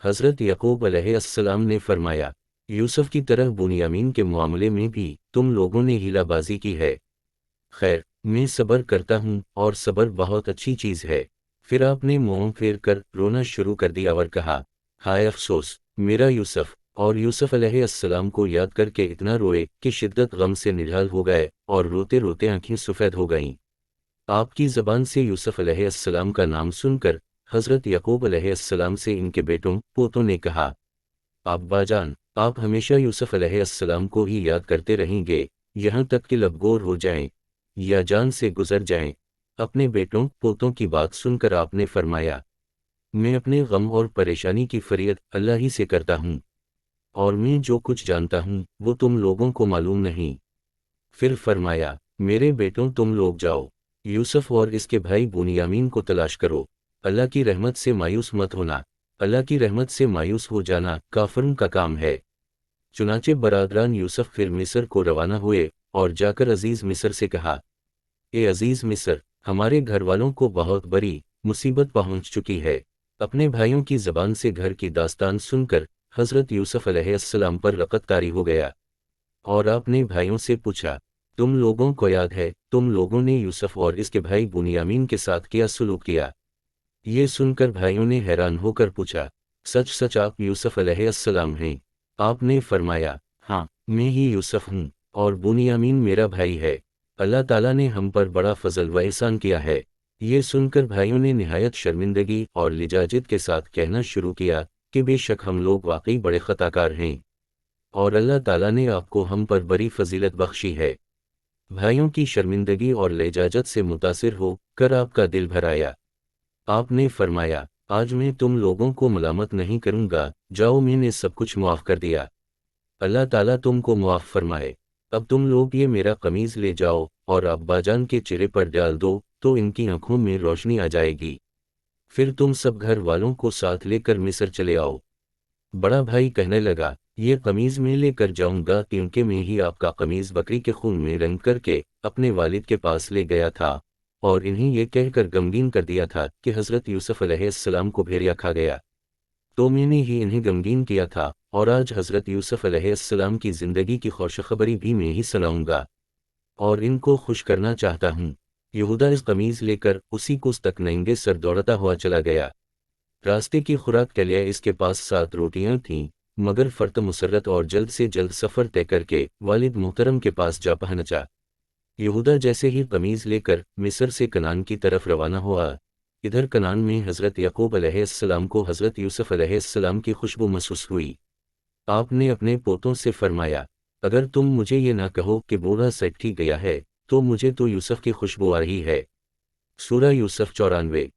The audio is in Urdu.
حضرت یعقوب علیہ السلام نے فرمایا، یوسف کی طرح بنیامین کے معاملے میں بھی تم لوگوں نے ہیلا بازی کی ہے۔ خیر، میں صبر کرتا ہوں اور صبر بہت اچھی چیز ہے۔ پھر آپ نے منہ پھیر کر رونا شروع کر دیا اور کہا، ہائے افسوس میرا یوسف، اور یوسف علیہ السلام کو یاد کر کے اتنا روئے کہ شدت غم سے نڈھال ہو گئے اور روتے روتے آنکھیں سفید ہو گئیں۔ آپ کی زبان سے یوسف علیہ السلام کا نام سن کر حضرت یعقوب علیہ السلام سے ان کے بیٹوں پوتوں نے کہا، ابا جان، آپ ہمیشہ یوسف علیہ السلام کو ہی یاد کرتے رہیں گے یہاں تک کہ لبگور ہو جائیں یا جان سے گزر جائیں۔ اپنے بیٹوں پوتوں کی بات سن کر آپ نے فرمایا، میں اپنے غم اور پریشانی کی فریاد اللہ ہی سے کرتا ہوں، اور میں جو کچھ جانتا ہوں وہ تم لوگوں کو معلوم نہیں۔ پھر فرمایا، میرے بیٹوں تم لوگ جاؤ، یوسف اور اس کے بھائی بنیامین کو تلاش کرو، اللہ کی رحمت سے مایوس مت ہونا، اللہ کی رحمت سے مایوس ہو جانا کافروں کا کام ہے۔ چنانچہ برادران یوسف پھر مصر کو روانہ ہوئے اور جا کر عزیز مصر سے کہا، اے عزیز مصر، ہمارے گھر والوں کو بہت بڑی مصیبت پہنچ چکی ہے۔ اپنے بھائیوں کی زبان سے گھر کی داستان سن کر حضرت یوسف علیہ السلام پر رقت طاری ہو گیا، اور آپ نے بھائیوں سے پوچھا، تم لوگوں کو یاد ہے تم لوگوں نے یوسف اور اس کے بھائی بنیامین کے ساتھ کیا سلوک کیا؟ یہ سن کر بھائیوں نے حیران ہو کر پوچھا، سچ سچ آپ یوسف علیہ السلام ہیں؟ آپ نے فرمایا، ہاں، میں ہی یوسف ہوں، اور بنیامین میرا بھائی ہے۔ اللہ تعالیٰ نے ہم پر بڑا فضل و احسان کیا ہے۔ یہ سن کر بھائیوں نے نہایت شرمندگی اور لجاجت کے ساتھ کہنا شروع کیا کہ بے شک ہم لوگ واقعی بڑے خطا کار ہیں، اور اللہ تعالیٰ نے آپ کو ہم پر بڑی فضیلت بخشی ہے۔ بھائیوں کی شرمندگی اور لجاجت سے متاثر ہو کر آپ کا دل بھر آیا۔ آپ نے فرمایا، آج میں تم لوگوں کو ملامت نہیں کروں گا، جاؤ میں نے سب کچھ معاف کر دیا، اللہ تعالیٰ تم کو معاف فرمائے۔ اب تم لوگ یہ میرا قمیض لے جاؤ اور ابا جان کے چہرے پر ڈال دو تو ان کی آنکھوں میں روشنی آ جائے گی، پھر تم سب گھر والوں کو ساتھ لے کر مصر چلے آؤ۔ بڑا بھائی کہنے لگا، یہ قمیض میں لے کر جاؤں گا کیونکہ میں ہی آپ کا قمیض بکری کے خون میں رنگ کر کے اپنے والد کے پاس لے گیا تھا، اور انہیں یہ کہہ کر غمگین کر دیا تھا کہ حضرت یوسف علیہ السلام کو بھیڑیا کھا گیا، تو میں نے ہی انہیں غمگین کیا تھا، اور آج حضرت یوسف علیہ السلام کی زندگی کی خوشخبری بھی میں ہی سناؤں گا، اور ان کو خوش کرنا چاہتا ہوں۔ یہودا اس قمیض لے کر اسی کوس تک ننگے سر دوڑتا ہوا چلا گیا۔ راستے کی خوراک کے لیے اس کے پاس 7 روٹیاں تھیں، مگر فرت مسرت اور جلد سے جلد سفر طے کر کے والد محترم کے پاس جا پہنچا۔ یہودا جیسے ہی قمیض لے کر مصر سے کنعان کی طرف روانہ ہوا، ادھر کنعان میں حضرت یعقوب علیہ السلام کو حضرت یوسف علیہ السلام کی خوشبو محسوس ہوئی۔ آپ نے اپنے پوتوں سے فرمایا، اگر تم مجھے یہ نہ کہو کہ بوڑھا سیٹھی گیا ہے تو مجھے تو یوسف کی خوشبو آ رہی ہے۔ سورہ یوسف 94۔